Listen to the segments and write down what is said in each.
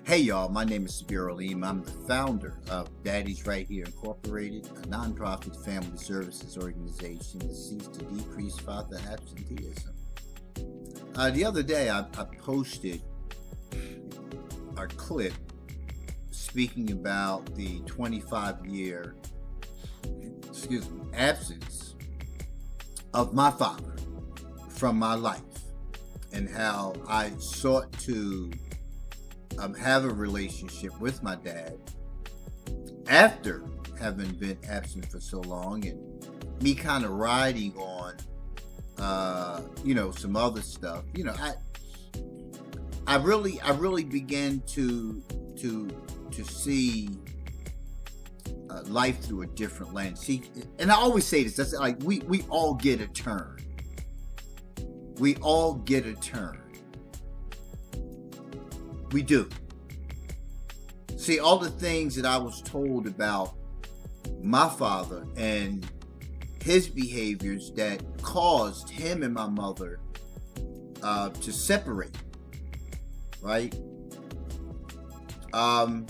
Hey y'all, my name is Sabir Aleem. I'm the founder of Daddy's Right Here Incorporated, a nonprofit family services organization that seeks to decrease father absenteeism. The other day, I posted a clip speaking about the 25-year absence of my father from my life and how I sought to have a relationship with my dad after having been absent for so long, and me kind of riding on some other stuff. I really began to see life through a different lens. See, and I always say this, that's like we all get a turn. We all get a turn. We do. See, all the things that I was told about my father and his behaviors that caused him and my mother to separate, right? I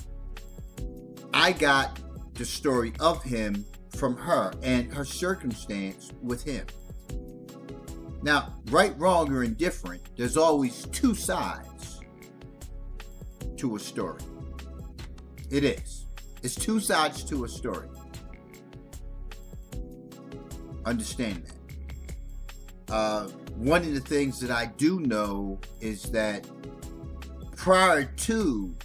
got the story of him from her and her circumstance with him. Now, right, wrong, or indifferent, there's always two sides to a story. It is. It's two sides to a story. Understand that. One of the things that I do know is that prior to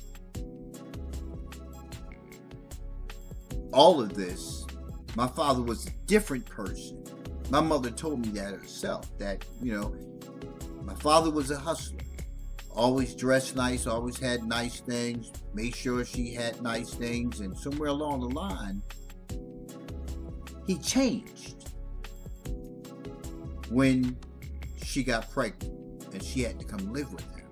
all of this, my father was a different person. My mother told me that herself, that, my father was a hustler. Always dressed nice, always had nice things, made sure she had nice things, and somewhere along the line, he changed when she got pregnant and she had to come live with him.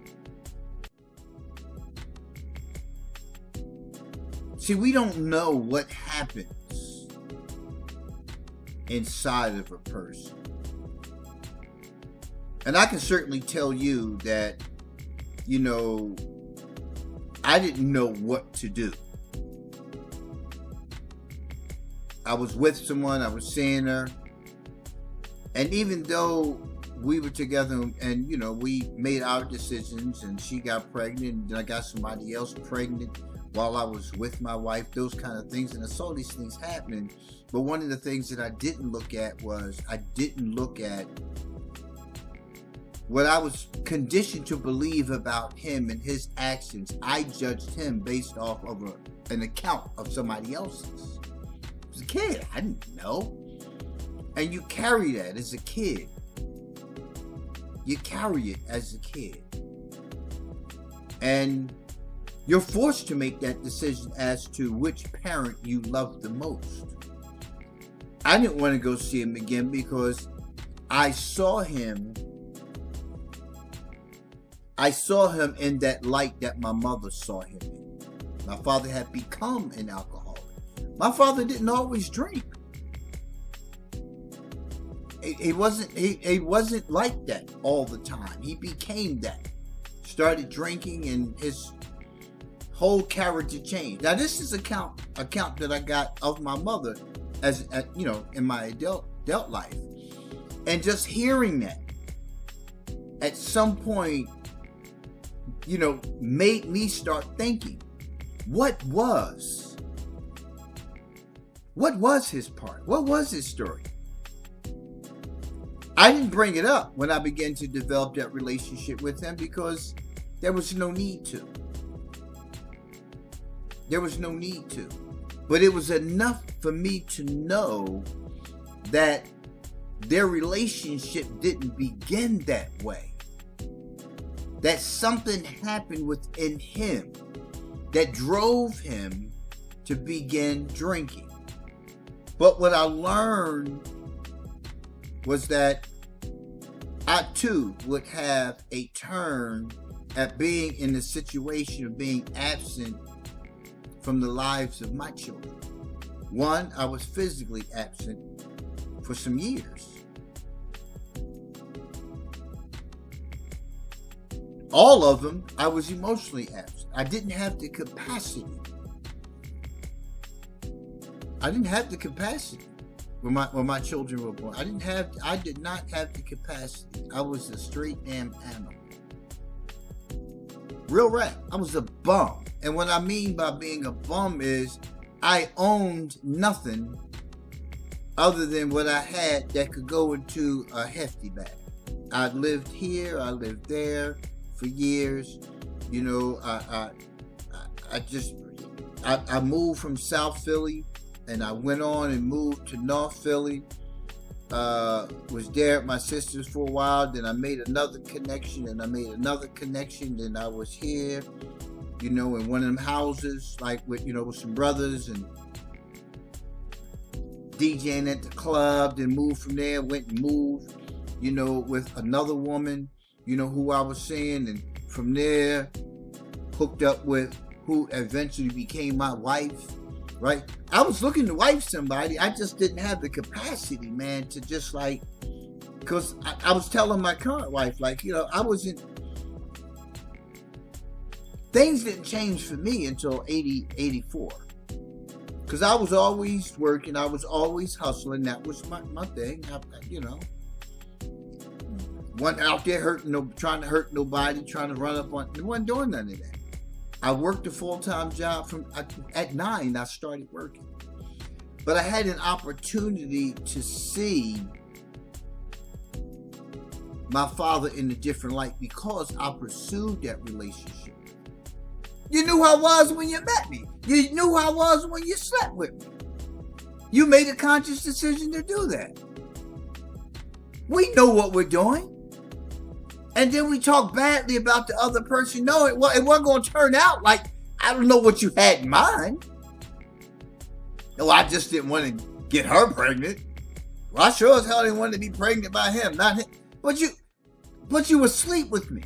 See, we don't know what happens inside of a person. And I can certainly tell you that I didn't know what to do. I was with someone, I was seeing her, and even though we were together and, we made our decisions and she got pregnant and then I got somebody else pregnant while I was with my wife, those kind of things, and I saw these things happening. But one of the things that I didn't look at was I didn't look at what I was conditioned to believe about him and his actions. I judged him based off of an account of somebody else's. I was a kid. I didn't know. And you carry that as a kid. You carry it as a kid. And you're forced to make that decision as to which parent you love the most. I didn't want to go see him again because I saw him in that light that my mother saw him in. My father had become an alcoholic. My father didn't always drink. He wasn't like that all the time. He became that. Started drinking and his whole character changed. Now this is account that I got of my mother as in my adult life. And just hearing that at some point made me start thinking, what was his part? What was his story? I didn't bring it up when I began to develop that relationship with him because there was no need to. There was no need to. But it was enough for me to know that their relationship didn't begin that way. That something happened within him that drove him to begin drinking. But what I learned was that I too would have a turn at being in the situation of being absent from the lives of my children. One, I was physically absent for some years. All of them, I was emotionally absent. I didn't have the capacity. I didn't have the capacity when my children were born. I did not have the capacity. I was a straight damn animal. Real rap. I was a bum. And what I mean by being a bum is I owned nothing other than what I had that could go into a hefty bag. I lived here, I lived there for years. You know, I moved from South Philly and I went on and moved to North Philly. Was there at my sister's for a while. Then I made another connection and I made another connection. Then I was here, you know, in one of them houses, like with some brothers and DJing at the club. Then moved from there, went and moved, you know, with another woman, you know, who I was seeing. And from there, hooked up with who eventually became my wife, right? I was looking to wife somebody. I just didn't have the capacity, man, to just like, because I was telling my current wife, like, you know, things didn't change for me until 84. Because I was always working. I was always hustling. That was my thing. Wasn't out there trying to hurt nobody, trying to run up on. I wasn't doing none of that. I worked a full-time job at 9. I started working, but I had an opportunity to see my father in a different light because I pursued that relationship. You knew who I was when you met me. You knew who I was when you slept with me. You made a conscious decision to do that. We know what we're doing. And then we talk badly about the other person. No, it wasn't going to turn out like, I don't know what you had in mind. No, I just didn't want to get her pregnant. Well, I sure as hell didn't want to be pregnant by him, not him. But you asleep with me.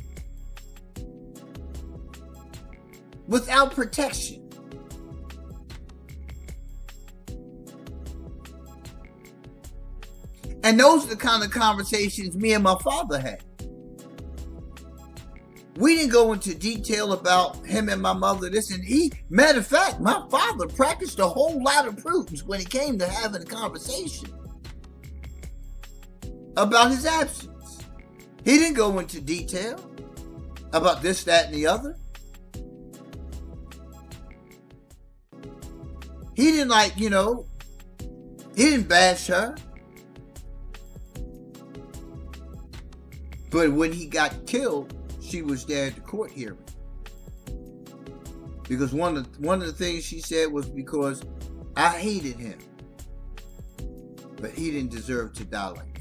Without protection. And those are the kind of conversations me and my father had. We didn't go into detail about him and my mother, this and matter of fact, my father practiced a whole lot of prudence when it came to having a conversation about his absence. He didn't go into detail about this, that, and the other. He didn't he didn't bash her. But when he got killed, she was there at the court hearing. Because one of the things she said was because I hated him. But he didn't deserve to die like that.